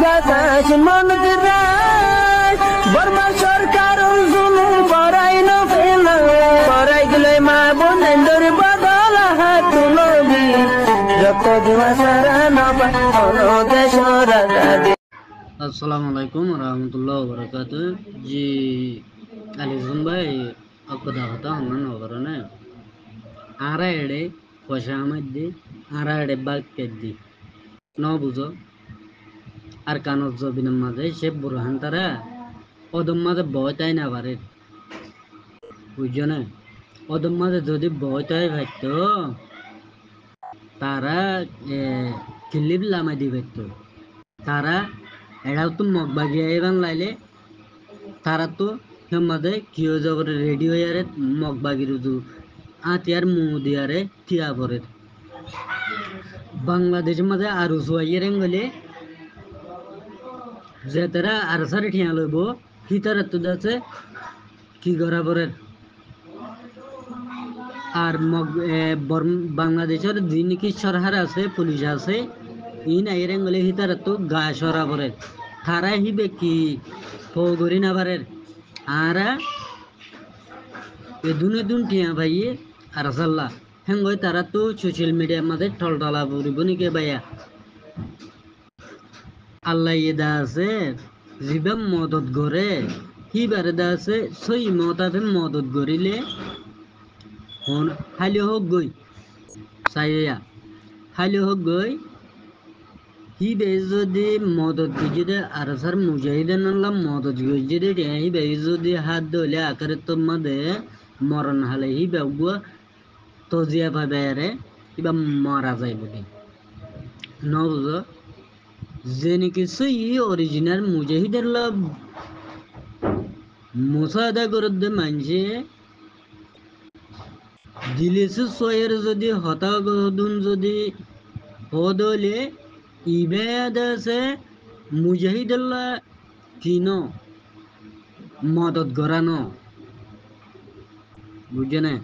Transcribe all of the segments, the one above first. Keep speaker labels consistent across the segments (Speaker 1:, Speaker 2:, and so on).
Speaker 1: বাতাস মনত রায় বর্মা সরকার জুলুম করাই না ফেলা করাই গেলে মা বোনের বদল হাত তুলবি রক্ত দেওয়া সারা না পালো দেশ রাজা।
Speaker 2: আসসালামু আলাইকুম রহমতুল্লাহ বরকাত। জি আলিজুন ভাই কথা কথা হন কারণে আরা এড়ে পয়সা আমার দি আরা এড়ে বাগ দি ন বুঝো আর কানত জবিনের মাঝে সে বুরহান তারা ওদম মাঝে ভয় তাই না পারে বুঝছো না। ওদম মাঝে যদি ভয় তাই ভাবতো তারা কিলিপ লামাই দিবে তো তারা এরাও তো মগ বাগিয়ে এবার লাইলে তারা তো মাঝে কি হয়ে যাবে রেডি হয়ে আরে মগ বাগির আতিয়ার মুহ দিয়ারে থিয়া পরে বাংলাদেশের মাঝে আর উসুয়াইয়ের গেলে যে তারা আর সারে ঠিয়া লইব হিতার তো আছে কি করা পরে আর বাংলাদেশের যে নাকি সরকার আছে পুলিশ আছে ইন আইরে গেলে হিতার তো গা সরা পরে তারা হিবে কি ফগরি না পারে আর এদুনে দুন ঠিয়া ভাইয়ে আর সাল্লা হেঙ্গই তারা তো সোশ্যাল মিডিয়ার মাঝে টলটলা পড়িব নাকি ভাইয়া আল্লাহ দা আছে জিবা মদত করে হিবারে দা আছে সই মতাফে মদত করিলে হন হালি হোক গই সাইয়া হালি হোক গই হিবে যদি মদত যদি আর সার মুজাহিদের নাম মদত যদি হিবে যদি হাত ধরলে আকারে তোর মাঝে মরণ হালে হিবে তো জিয়া পাবে আরে কিবা মারা যায় বলে ন বুঝো যে নাকি সই অরিজিনাল মুজাহিদের লাভ মুসাদা করে দে মানছে দিলেছে সয়ের যদি হতাগুন যদি হদলে ইবেদ আছে মুজাহিদুল্লাহ কিনো মদত গড়ানো বুঝছে না।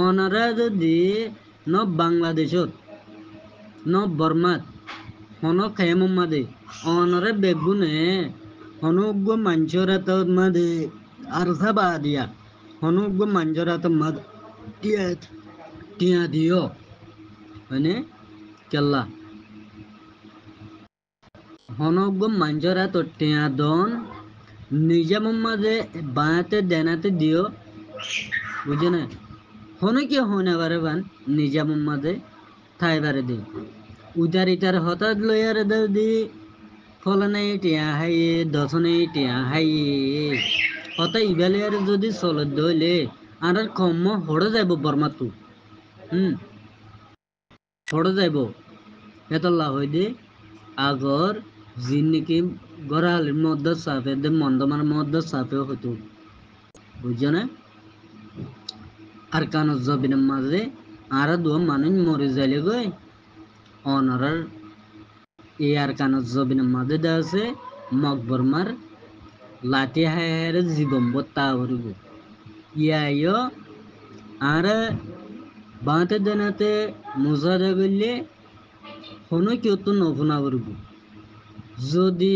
Speaker 2: অনারা যদি ন বাংলাদেশত ন বর্মাত হন খেম মাদে অনরে বেগুনে হনুগ্য মাঞ্চরাত মাদে আর সাবা দিয়া হনুগ্য মাঞ্চরাত মাদ টিয়া দিও মানে কেল্লা হনুগ্য মাঞ্চরাত টিয়া দন নিজাম মাদে বাঁতে দেনাতে দিও বুঝে না। হন কি হনে বারে বান নিজাম মাদে থাই বারে দি উদার ইটার হঠাৎ লয়ার দি ফলনে টিয়া হাই দশনে টিয়া হাই হতা ইবালে আর যদি চলত দইলে আর কম হড়ে যাইব বর্মাতু হড়ে যাইব এতলা হই দে আগর জিন নাকি গড়ালির মধ্যে চাপে দে মন্দমার মধ্যে চাপে হতো বুঝছো না। আর কানত জবিনের মাঝে আর দু মানুষ মরে যাইলে গই অনারার আর কানত জবিনের মাঝে দে আছে মকবরমার লাঠি হায় জীবন বত্তা হরিব ইয়া আর বাঁতে দেনাতে মুজাদা করলে কোনো কেউ তো নফুনা করব যদি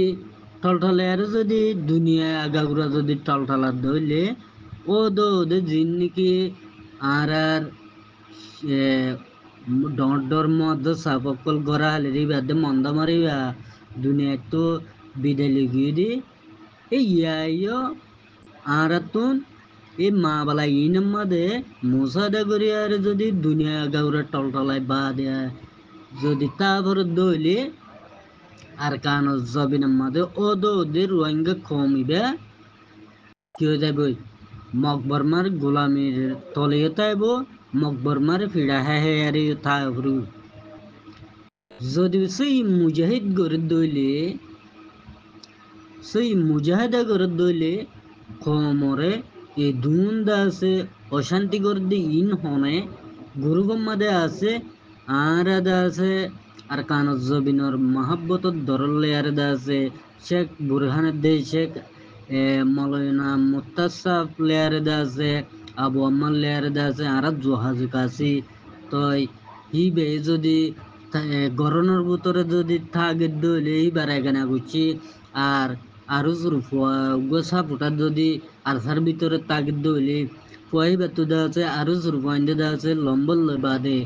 Speaker 2: টলটলে আর যদি দুনিয়া আগাগুড়া যদি টলটলার ধরলে ও দো ওদের জিন নাকি আর ডর মধ্যে সাপকল গড়া হলে রিবাদে মন্দ মারিবা দুনিয়া তো বিদায় লিখিয়ে দি ইয়া আর তুন এই মা বালা ইনের মাঝে মুসাদা করি আর যদি দুনিয়া গাউরা টলটলায় বা দেয়া যদি তারপরে দইলে আর কান জবিনের মাঝে ও দোদের রোহিঙ্গা কমিবে কি হয়ে যাবে মকবরমার গোলামির তলে তাইব মকবরমার ফিরা হ্যাঁ থাকরু যদি সেই মুজাহিদ করে দইলে সেই মুজাহিদা করে দইলে কমরে এই দুন্দা আছে অশান্তি করে দি ইন হনে গুরুগম্মাদে আছে আর আছে আর কানত জবিনর মহাব্বত দরলে আর আছে শেখ বুরহানের দে শেখ মৌলানা মুত্তাসাফ লেয়ার আছে আবু আম্মার লেয়ার আছে আর জহাজ কাছি তো হি বে যদি গরমের ভিতরে যদি থাকে দইলে এইবার এখানে গুছি আর আরো জোর সাপোর্টার যদি আরসার ভিতরে তাকে দইলে ফুয়াই বেতু দেওয়া আছে আরো জোর পয়েন্টে দেওয়া আছে লম্বল বাদে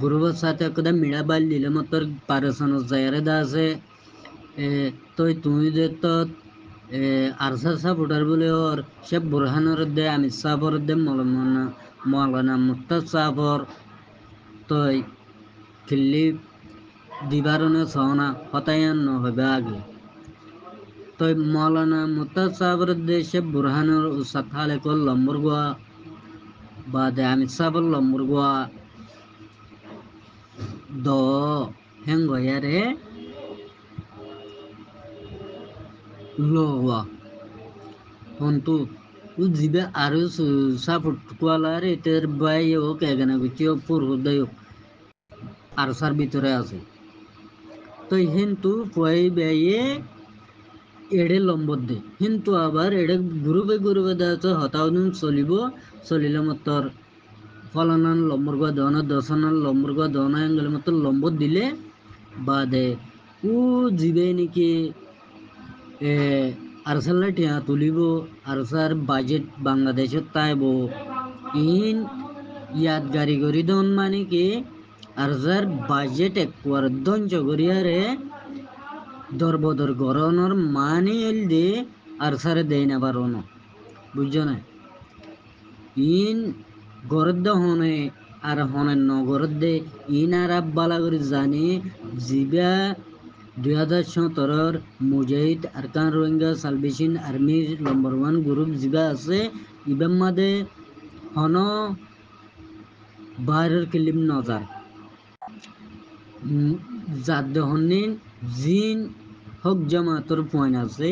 Speaker 2: গরুবের সাথে একটা মিড়া বাইল দিলে মতো পারেশানোর জায়গায় দেওয়া আছে তো তুমি যে তো আরসার সাপোর্টার বলে ওর সে বুরহানের দে আমি সাফর দে মৌলানা মুর্তাজ সাফর তো খিল্লি দিবারনে সহনা হতায়ান হবে আগে তো মৌলানা মুর্তাজ সাফর দেশে বুরহানের সাথালে কল লম্বর গোয়া বাদে আমি সাফর লম্বর গোয়া দ হেঙ্গয়ারে লোয়া হন্তু জিবে আরো সাপোর্ট কোয়ালার এটার বাই ও কেগানা গুচি ও পুরুদাই আরসার ভিতরে আছে তো কিন্তু পয় বেয়ে এড়ে লম্বর দে কিন্তু আবার এড়ে গ্রুপে দেওয়া হতাউদিন চলিলে মতর ফলানান লম্বর গোয়া দেওয়া দশনান লম্বর গোয়া দেওয়া এঙ্গেল মতো লম্বর দিলে বাদে ও জিবে নাকি আরসালে টিয়া তুলিব আরসার বাজেট বাংলাদেশত তাইব ইন ইয়াদগারি করি দন মানে কি আরসার বাজেট একবার দঞ্চ করিয়ারে দরবদর গরনর মানে এল দে আরসারে দেয় না পারো বুঝছো না ইন গরদ্দ হনে আর হনে ন গরদ্দে ইন আর আব্বালা করে জানি জিবা 2017 মুজাহিদ আরকান রোহিঙ্গা সালভেশন আর্মির নম্বর 1 গ্রুপ জিবা আছে ইবাম মাদে হন বাইরের কিলিম নজার জাদ্দ হন্নিন জিন হক জামাতর পয়েন্ট আছে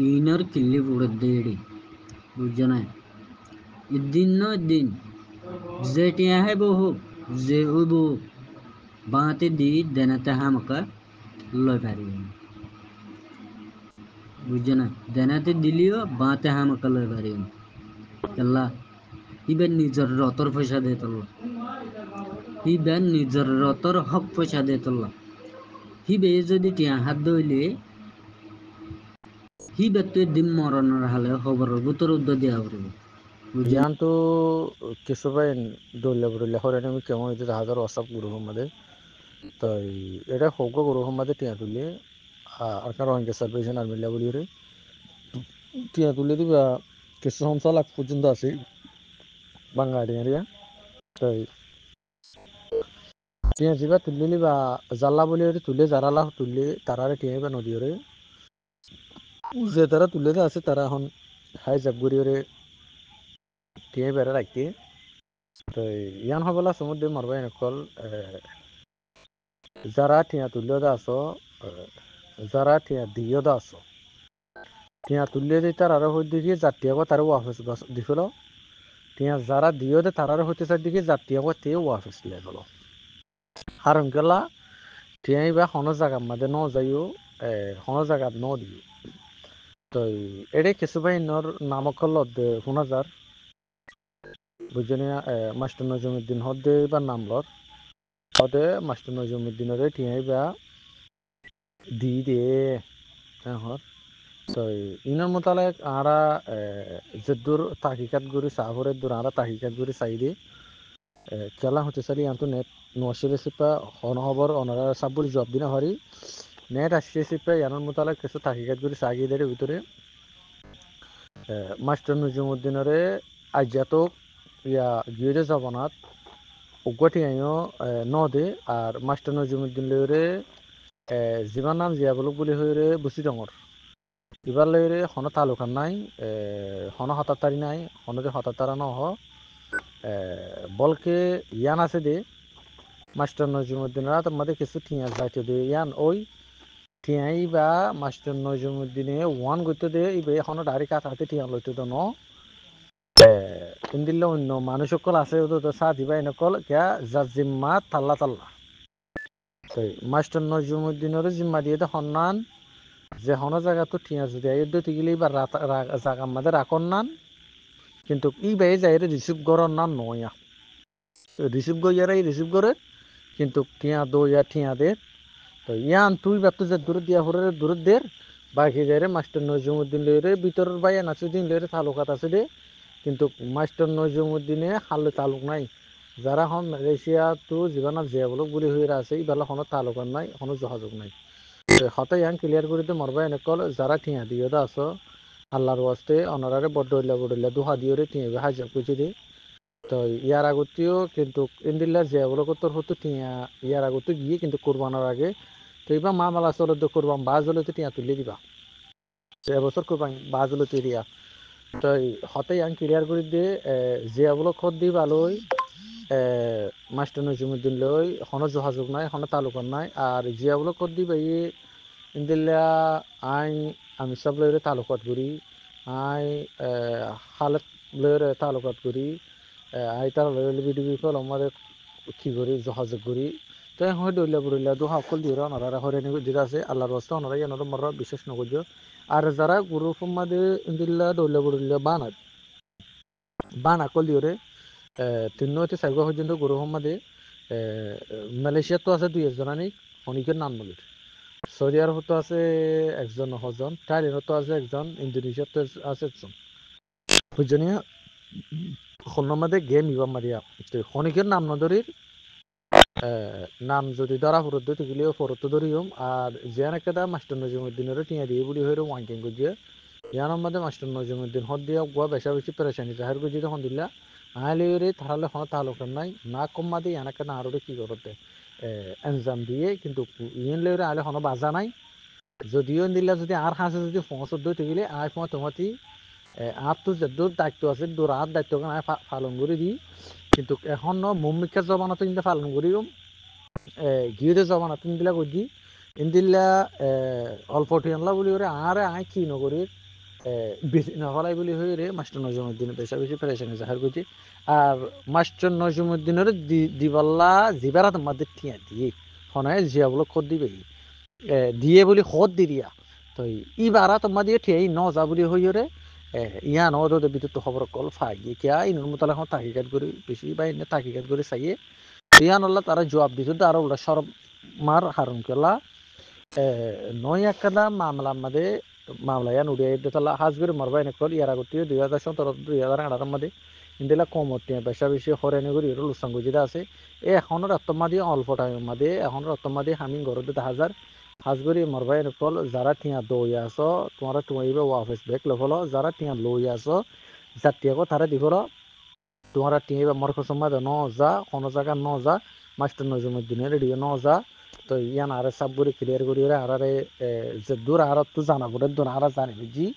Speaker 2: ইনর কিল্লি পুরো দেড়ি বুঝছো না দিন যেটি আহে বহু যে উবু বাঁতে দি দেনাতে হামকা লয় পারি বুঝছো না দেনাতে দিলিও বাঁতে হামকা লয় পারি কেল্লা ইবেন নিজের রতর পয়সা দিয়ে তোলা ইবেন নিজের রতর হক পয়সা দিয়ে তোলা হিবে যদি টিয়া হাত দইলে হিবে তুই দিন মরণের হালে খবরের ভিতর উদ্যোগ দেওয়া পড়বে
Speaker 3: জ্ঞান তো কিছুবাই দৌড়লে বড়লে হরেন আমি কেমন হইতে হাজার অসাপ গ্রহ মাঝে তো এটা হোক গ্রহ মাঝে টিয়া তুলে আর কারণ রোহিঙ্গা সার্ভেশন আর্মি লেভেলের টিয়া তুলে দিবা কিছু সংখ্যা লাখ পর্যন্ত আছে বাঙালি এরিয়া তো টিয়া যাবা তুললে নিবা জাল্লা বলে তুলে জারালা তুললে তারারে টিয়া বা নদীরে যে তারা তুলে আছে তারা এখন হাই জাপ গড়িয়ে টিয়া বেড়া রাখতে তো ইয়ান হবলা সমুদ্রে মারবাই নকল যারা টিয়া তুলিও দা আছো যারা টিয়া দিও দা আছো টিয়া তুলিয়ে দিয়ে তার আরো হইতে দিকে জাতীয় তারও ওয়াফেস দিছিল টিয়া যারা দিও দে তার আরো হইতে চার দিকে জাতীয় তেও ওয়াফেস দিয়ে গেল হারম গেলা টিয়াই বা হন জায়গা মাঝে ন যাইও হন জায়গা ন দিও তো এড়ে কিছু ভাই নর নামকল শোনা যার বুঝনিয়া মাস্টার নজরুদ্দিন হদে বা নামলর হদে মাস্টার নজরুদ্দিনের টিয়াই বা দি দে হর তো ইনার মোতালেক আরা যেদুর তাহিকাত গুরি সাহরের দূর আরা তাহিকাত গুরি সাইডে খেলা হতে চালি আনতো নেট নশিরে সিপা হনহবর অনারা সাবুর জব দিনা হরি নেট আসছে সিপা ইয়ানোর মোতালেক কিছু তাহিকাত গুরি সাগিদের ভিতরে মাস্টার নজরুদ্দিনরে আজ্ঞাতক ইয়া গিয়ে জবানাত উগটি আইও নদে আর মাস্টার নজরুদ্দিন লইরে যিমান নাম জিয়াবলক বুলি হইরে বুসি ডঙর এবার লইরে হন তালুকান নাই হন হতাতারি নাই হনদে হতাতারা নহ বলকে ইয়ান আছে দে মাস্টার নজরুদ্দিন রাত আমাদের কিছু ঠিয়া যাইতে দে ইয়ান ওই ঠিয়াই বা মাস্টার নজরুদ্দিনে ওয়ান করতে দে ইবে এখন ডাইরেক্ট কাটাতে ঠিয়া লইতে তো ন ইন্দিল্লা অন্য মানুষ সকল আছে চা দিবা এনেকল কিয়া যার জিম্মা তাল্লা তাল্লা মাস্টার নজরুদ্দিনের জিম্মা দিয়ে দে সন্নান যে হন জায়গা তো ঠিয়া যদি আইড গেলে বা জায়গা মাঝে রাখন নান কিন্তু ই বাই যাই রিসিভ করার নাম নয়া রিসিভ করিয়ারাই রিসিভ করে কিন্তু টিয়া দইয়া টিয়া দের তো ইয়ান তুই বাতো যে দূর দিয়া হরে দূর দের বাকি যারে মাস্টার নজরুদ্দিন লইরে ভিতরের বাইয়া নাসুদ্দিন লইরে তালুকাত আছে দে কিন্তু মাস্টার নজরুদ্দিনে হালে তালুক নাই যারা হন মালয়েশিয়া তো জীবন জিয়াবলক বলি হয়ে আছে ইবেলা কোনো তালুকাত নাই কোনো যোগাযোগ নাই হতে ইয়ান ক্লিয়ার করে তো মরবা এনেকল যারা টিয়া দিয়ে দা আছো আল্লাহর ওয়াস্তে অনারারে বড্ডইলা দুহা দিয়ে টিয়া হাজার কুচি দে তো ইয়ার আগতেও কিন্তু ইন্দিল্লা জিয়াবলক তোর হতো টিয়া ইয়ার আগতে গিয়ে কিন্তু কোরবানোর আগে তো এবার মা মালা চলে তো কোরবান বাজ হলে তো টিয়া তুলে দিবা এবছর কোরবান বাজ হলে তুই দিয়া তো হতে ইয়ান ক্লিয়ার করে দিয়ে জিয়াবলক খত দি ভালোই মাস্টার নজরুদ্দিন লই হনো যোগাযোগ নাই হনো তালুকার নাই আর জিয়াবলক খত দি ভাই ইন্দিল্লা আমি সব লইরে তালুকাত করি আই হালত লইরে তালুকাত করি আই তার লইলে বিডিবি ফল আমাদের কি করি যোগাযোগ করি তো এখন দৌলা বুড়িলা দুহা অকল দিয়ে ওনারা হরেনি দিতে আছে আল্লাহর রাস্তা ওনারা এনারা মরা বিশেষ নগর্য আর যারা গুরু সম্মাদে ইন্দিল্লা দৌলা বুড়িলা বানা কল দিয়ে তিন হতে চার পর্যন্ত গুরু সম্মাদে মালয়েশিয়াত তো আছে 2 জনানি অনেকের নাম বলির সৌদি আরবত আছে একজন হজন থাইল্যান্ডত আছে একজন ইন্দোনেশিয়াত আছে একজন বুঝজনিয়া হন্নমাদে গেম ইবা মারিয়া খনিকের নাম নদরির নাম যদি ধরা ফরত দিতে গেলেও ফরত ধরিম আর যেন একটা মাস্টার নজরুদ্দিনের টিয়া দিয়ে বলি হয়ে ওয়াঙ্কিং করছে ইয়ানোর মধ্যে মাস্টার নজরুদ্দিন হদ দিয়া গুয়া বেশা বেশি পেরেশানি জাহের করছি তখন দিলা আইলে তাহলে হন তাহলে নাই না কম্মা দিয়ে এনাকে না আরো কি করতে এনজাম দিয়ে কিন্তু ইয়েন লেরে আলে হন বাজা নাই যদিও দিলা যদি আর হাসে যদি পৌঁছত দিতে গেলে আয় পৌঁছ তোমাতি আর তো যে দূর দায়িত্ব আছে দূর আর দায়িত্ব পালন করে দিই কিন্তু এখন মুম্মিকা জবানত কিন্তু পালন করি গিয়ে জবানত ইন্দিলা করছি ইন্দিল্লা অল্প টিয়ানলা বলি ওরে আর আয় কি নকরি বেশি নফলাই বলি হয়ে রে মাস্টার নজরুদ্দিনের বেশা বেশি পেরেশানি জাহার করছি আর মাস্টার নজরুদ্দিনের দিবাল্লা জিবারাত মধ্যে ঠিয়া দিয়ে হনায় জিয়াবলো খোদ দিবে দিয়ে বলি খোদ দি দিয়া তো ইবারা তোমার দিয়ে ঠিয়াই ন যা বলি হই রে ইয়া ন ওদের ভিতর খবর কল ফাই কিয়া ইনুর মতো এখন তাকিকাত করি বেশি বা এনে তাকিকাত করে চাইয়ে ইয়ান আল্লাহ তারা জবাব দিতে আরো ওরা সরব মার হারুন কেলা নয় একটা মামলা মধ্যে মামলায়ান উড়িয়ে দিতালা হাজবের মারবা এনে কল ইয়ার আগতে 2017 2018 মধ্যে ইন্দিলা কমতে বেশা বেশি হরেনি করি এর লুসাঙ্গ যেটা আছে এখনো রত্তমাদি অল্প টাইম মধ্যে এখন রত্তমাদি হামিং গরতে 1000 হাজগরি মারবা এনে কল যারা টিয়া দই আছো তোমারা তুমি ওয়াফেস ব্যাক লফলো যারা টিয়া লই আছো জাতীয়কে তারা দিবলো তোমারা টিয়া মরক সময় ন যা কোনো জায়গা ন যা মাস্টার নজরুদ্দিনের রেডিও ন যা তো ইয়ান আরে সাবগুরি ক্লিয়ার করি আরে যে দূর আর তো জানা পড়ে দূর আর জানি বুঝি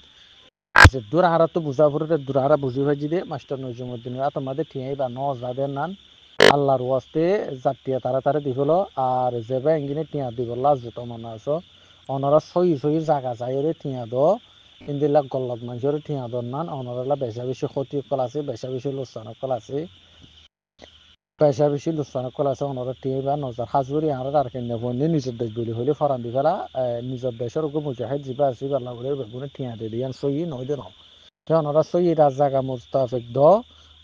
Speaker 3: যে দূর আর তো বুঝা পড়ে দূর আর বুঝি ভাজি দে মাস্টার নজরুদ্দিনের তোমাদের টিয়াই বা ন যাদের নান আল্লাহর ওয়াস্তে জাতীয় তারা তারা দিবলো আর যে বা ইঞ্জিনে টিয়া দিবলা যত মনে আছো অনারা সই জায়গা যায় রে টিয়া দ ইন্দিলা গল্লত মানুষের টিয়া দর নান অনারা বেশা বেশি ক্ষতি কল আছে বেশা বেশি লোকসান কল আছে পেশা বেশি লুসানো কল আছে অনারা টিয়ে বা নজর হাজুরি আর আর কেন বন্ধে নিজের দেশ বলি হলে ফরান দি ফেলা নিজের দেশের ওকে মুজাহিদ জিবা আছে বাল্লা বলে বেগুনে টিয়া দিয়ে দিয়ান সই নয় দিন তে অনারা সই রাজাগা মুস্তাফিক দ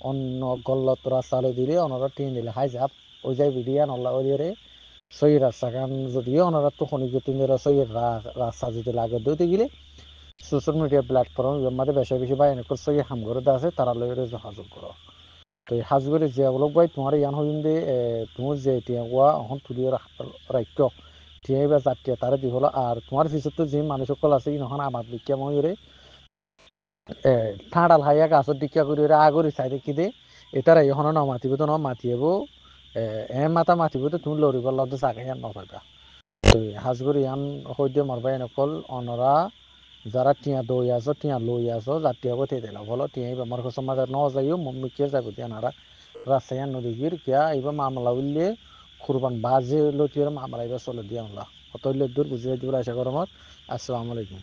Speaker 3: অন্য গল্লত রাস্তালে দিলে অনারা টিয়ে দিলে হাই যাব ওই যাই বিদিয়ান আল্লাহ ওরে সই রাস্তা গান যদিও অনারা তো খনি গতিন সই রাস্তা যদি লাগে দিতে গেলে সোশ্যাল মিডিয়া প্ল্যাটফর্ম মধ্যে বেশি বেশি বা এনেক সই হাম করে আছে তারা লইরে যোগাযোগ করো তো হাজবের যে বলক ভাই তোমার ইয়ান হইম দে তোমার যে টিয়া ওয়া এখন তুলিয়ে রাখত টিয়া বা জাতীয় তারা দি হলো আর তোমার পিছত তো যে মানুষ সকল আছে ইনখন আমার বিজ্ঞা ময়ূরে ঠাঁড়াল হাইয়া গাছত দিকিয়া করে আগরি চাই দেখি দে এটার এখন ন মাতিব তো ন মাতিব মাতা মাতিব তো তুমি লড়িব লদ জাগাই আর নপাইবা তো হাজবের ইয়ান হইতে মারবাই নকল অনরা যারা টিয়া দই আছো টিয়া লই আছো জাতীয় তে দিল বলো টিয়া আমার সমাজের ন যাইও মুখিয়ে যাবো টিয়ানারা রাস্তায় নদী গির কিয়া এবার মামলা উঠলে কুরবান বাজে লটিয়ার মামলা এবার চলে দিয়ে আমরা অত দূর বুঝিয়ে দিব আশা করো আমার আসসালামু আলাইকুম